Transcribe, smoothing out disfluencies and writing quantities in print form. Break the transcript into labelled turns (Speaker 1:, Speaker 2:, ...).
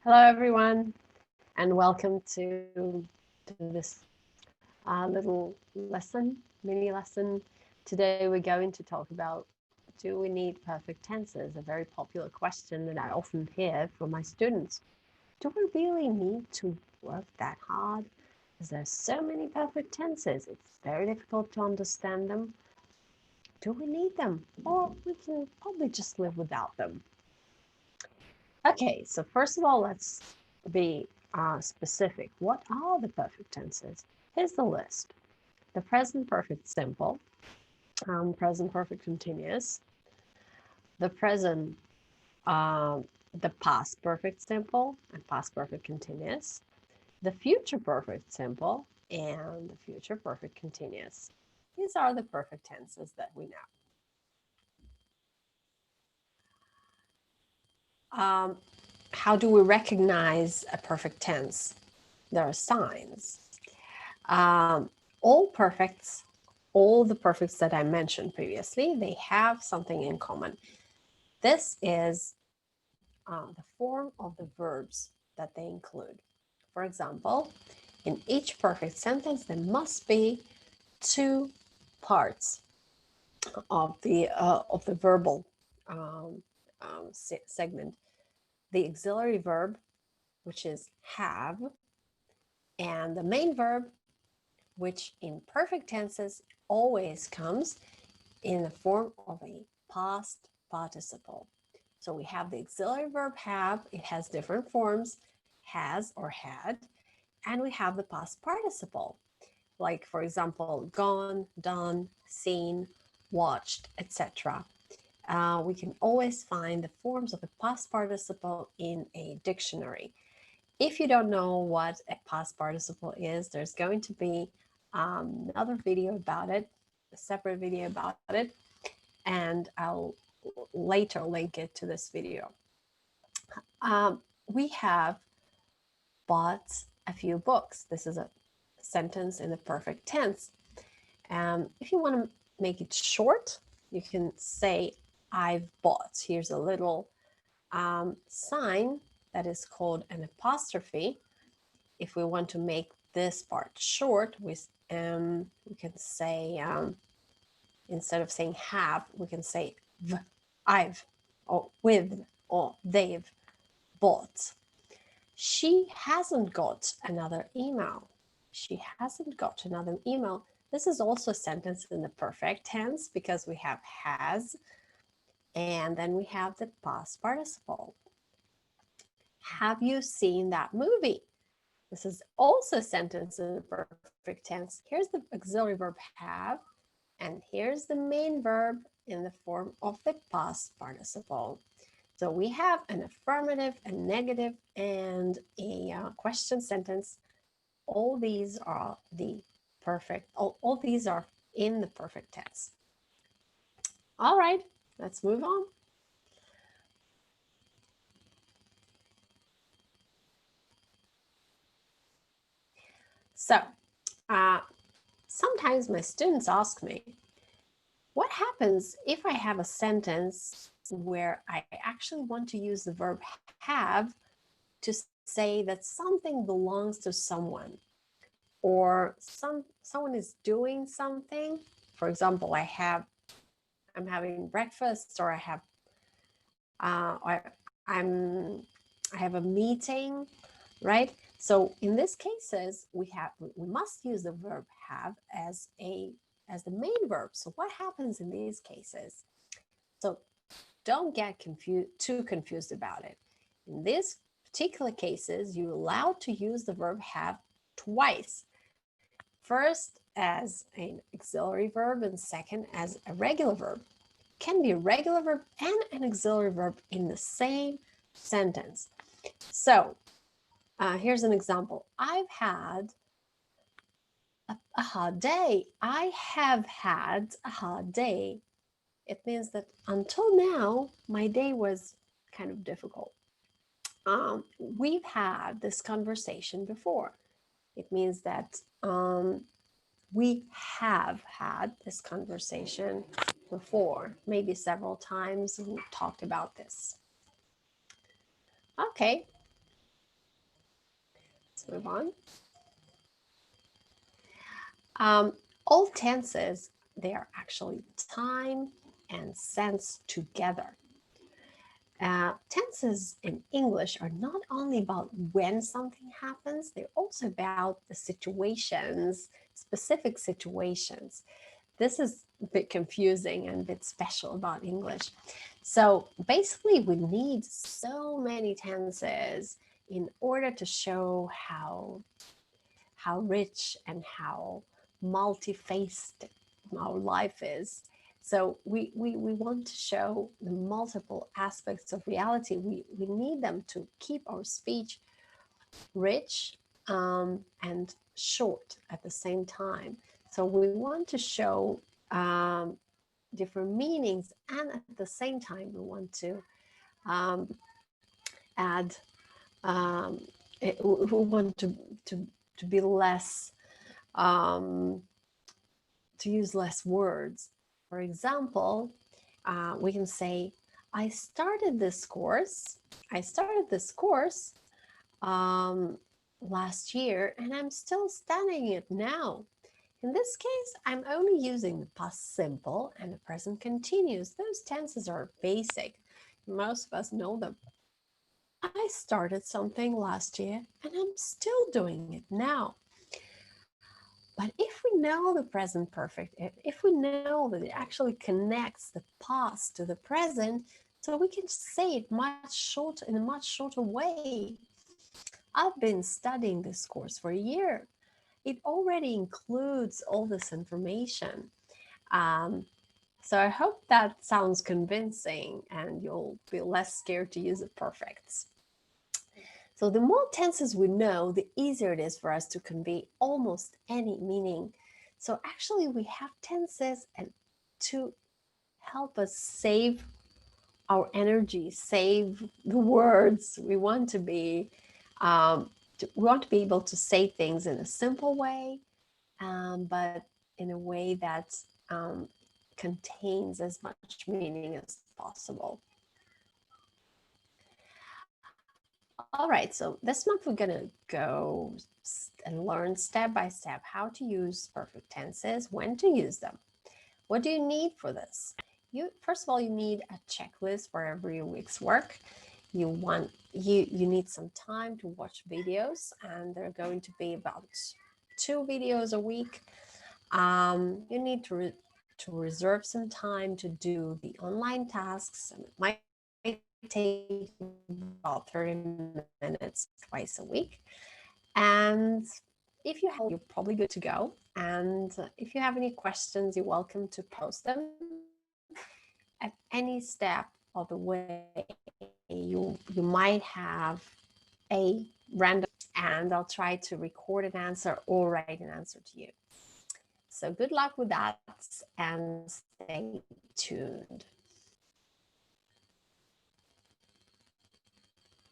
Speaker 1: Hello, everyone, and welcome to this little lesson, mini lesson. Today, we're going to talk about, do we need perfect tenses? A very popular question that I often hear from my students. Do we really need to work that hard? Because there's so many perfect tenses. It's very difficult to understand them. Do we need them? Or we can probably just live without them. Okay, so first of all, let's be specific. What are the perfect tenses? Here's the list. The present perfect simple, present perfect continuous, the present, the past perfect simple and past perfect continuous, the future perfect simple and the future perfect continuous. These are the perfect tenses that we know. How do we recognize a perfect tense? There are signs. All perfects, all the perfects that I mentioned previously, they have something in common. This is the form of the verbs that they include. For example, in each perfect sentence, there must be two parts of the verbal segment. The auxiliary verb, which is have, and the main verb, which in perfect tenses always comes in the form of a past participle. So we have the auxiliary verb have, it has different forms, has or had, and we have the past participle, like for example, gone, done, seen, watched, etc. We can always find the forms of a past participle in a dictionary. If you don't know what a past participle is, there's going to be another video about it, a separate video about it, and I'll later link it to this video. We have bought a few books. This is a sentence in the perfect tense. If you want to make it short, you can say I've bought. Here's a little sign that is called an apostrophe. If we want to make this part short, we can say, instead of saying have, we can say v, I've, or with, or they've bought. She hasn't got another email. She hasn't got another email. This is also a sentence in the perfect tense because we have has, and then we have the past participle. Have you seen that movie? This is also a sentence in the perfect tense. Here's the auxiliary verb have, and here's the main verb in the form of the past participle. So we have an affirmative, a negative, and a question sentence. All these are the perfect, all these are in the perfect tense. All right, let's move on. So sometimes my students ask me, what happens if I have a sentence where I actually want to use the verb have to say that something belongs to someone, or someone is doing something? For example, I'm having breakfast, or I have a meeting, right? So in these cases, we must use the verb have as the main verb. So what happens in these cases? So don't get too confused about it. In these particular cases, you're allowed to use the verb have twice. First as an auxiliary verb, and second as a regular verb. It can be a regular verb and an auxiliary verb in the same sentence. So here's an example. I've had a hard day. I have had a hard day. It means that until now, my day was kind of difficult. We've had this conversation before. It means that we have had this conversation before, maybe several times, and we talked about this. Okay, move on. All tenses, they are actually time and sense together. Tenses in English are not only about when something happens, they're also about the situations, specific situations. This is a bit confusing and a bit special about English. So basically, we need so many tenses in order to show how rich and how multifaceted our life is. So we want to show the multiple aspects of reality. We need them to keep our speech rich and short at the same time. So we want to show different meanings, and at the same time we want to um, add we want to be less to use less words. For example, we can say, I started this course um, last year and I'm still studying it now. In this case, I'm only using the past simple and the present continuous. Those tenses are basic. Most of us know them. I started something last year and I'm still doing it now. But if we know the present perfect, if we know that it actually connects the past to the present, so we can say it in a much shorter way. I've been studying this course for a year. It already includes all this information. Um, so I hope that sounds convincing and you'll be less scared to use the perfects. So the more tenses we know, the easier it is for us to convey almost any meaning. So actually we have tenses and to help us save our energy, save the words. We want to be able to say things in a simple way, but in a way that um, contains as much meaning as possible. All right, so this month we're going to go and learn step by step how to use perfect tenses, when to use them. What do you need for this? First of all, you need a checklist for every week's work. You need some time to watch videos, and they're going to be about 2 videos a week. You need to reserve some time to do the online tasks, and it might take about 30 minutes twice a week. And if you have, you're probably good to go. And if you have any questions, you're welcome to post them at any step of the way. You might have a random, and I'll try to record an answer or write an answer to you. So good luck with that and stay tuned.